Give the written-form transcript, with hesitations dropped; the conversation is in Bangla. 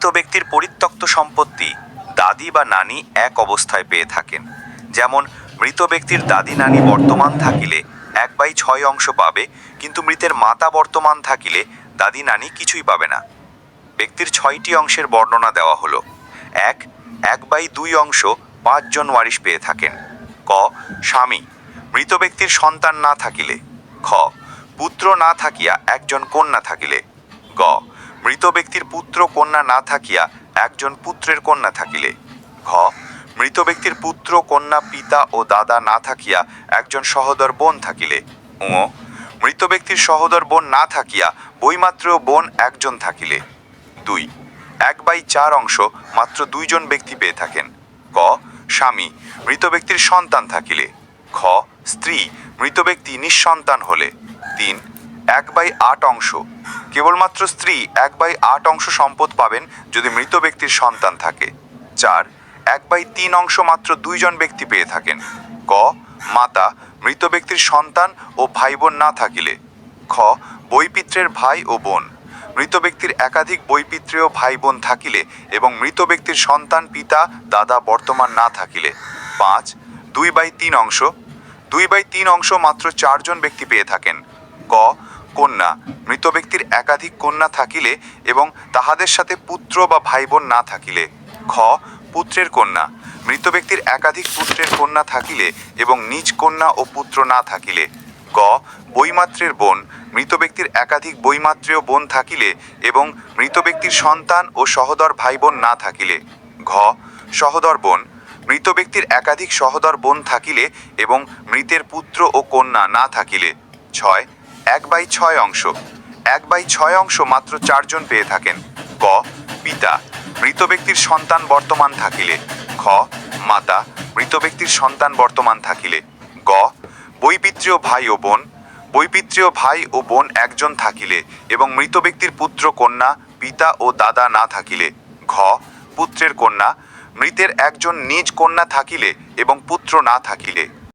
মৃত ব্যক্তির পরিত্যক্ত সম্পত্তি দাদি বা নানি এক অবস্থায় পেয়ে থাকেন। যেমন মৃত ব্যক্তির দাদি নানি বর্তমান থাকিলে 1/6 অংশ পাবে, কিন্তু মৃতের মাতা বর্তমান থাকিলে দাদি নানি কিছুই পাবে না। ব্যক্তির 6টি অংশের বর্ণনা দেওয়া হলো। 1/2 অংশ 5 জন ওয়ারিশ পেয়ে থাকেন। ক. স্বামী, মৃত ব্যক্তির সন্তান না থাকিলে। খ. পুত্র না থাকিয়া একজন কন্যা থাকিলে। গ. মৃত ব্যক্তির পুত্র কন্যা না থাকিয়া একজন পুত্রের কন্যা থাকিলে। ঘ. মৃত ব্যক্তির পুত্র কন্যা পিতা ও দাদা না থাকিয়া একজন সহোদর বোন থাকিলে। ঙ. মৃত ব্যক্তির সহোদর বোন না থাকিয়া বৈমাত্রেয় বোন একজন থাকিলে। 2. 1/4 অংশ মাত্র 2 জন ব্যক্তি পেয়ে থাকেন। ক. স্বামী, মৃত ব্যক্তির সন্তান থাকিলে। খ. স্ত্রী, মৃত ব্যক্তি নিঃসন্তান হলে। 3. 1/8 অংশ, কেবলমাত্র স্ত্রী 1/8 অংশ সম্পদ পাবেন যদি মৃত ব্যক্তির সন্তান থাকে। 4. 1/3 অংশ মাত্র 2 জন ব্যক্তি পেয়ে থাকেন। ক. মাতা, মৃত ব্যক্তির সন্তান ও ভাই বোন না থাকিলে। খ. বৈপিত্রের ভাই ও বোন, মৃত ব্যক্তির একাধিক বৈপিত্রেয় ভাই বোন থাকিলে এবং মৃত ব্যক্তির সন্তান পিতা দাদা বর্তমান না থাকিলে। 5. 2/3 অংশ, 2/3 অংশ মাত্র 4 জন ব্যক্তি পেয়ে থাকেন। ক. কন্যা, মৃত ব্যক্তির একাধিক কন্যা থাকিলে এবং তাহাদের সাথে পুত্র বা ভাই বোন না থাকিলে। খ. পুত্রের কন্যা, মৃত ব্যক্তির একাধিক পুত্রের কন্যা থাকিলে এবং নিজ কন্যা ও পুত্র না থাকিলে। গ. বৈমাত্রের বোন, মৃত ব্যক্তির একাধিক বৈমাত্রেয় বোন থাকিলে এবং মৃত ব্যক্তির সন্তান ও সহোদর ভাই বোন না থাকিলে। ঘ. সহোদর বোন, মৃত ব্যক্তির একাধিক সহোদর বোন থাকিলে এবং মৃতের পুত্র ও কন্যা না থাকিলে। 6. 1/6 অংশ, 1/6 অংশ মাত্র 4 জন পেয়ে থাকেন। ক. পিতা, মৃত ব্যক্তির সন্তান বর্তমান থাকিলে। খ. মাতা, মৃত ব্যক্তির সন্তান বর্তমান থাকিলে। গ. বৈপিত্রীয় ভাই ও বোন, বৈপিত্রীয় ভাই ও বোন একজন থাকিলে এবং মৃত ব্যক্তির পুত্র কন্যা পিতা ও দাদা না থাকিলে। ঘ. পুত্রের কন্যা, মৃতের একজন নিজ কন্যা থাকিলে এবং পুত্র না থাকিলে।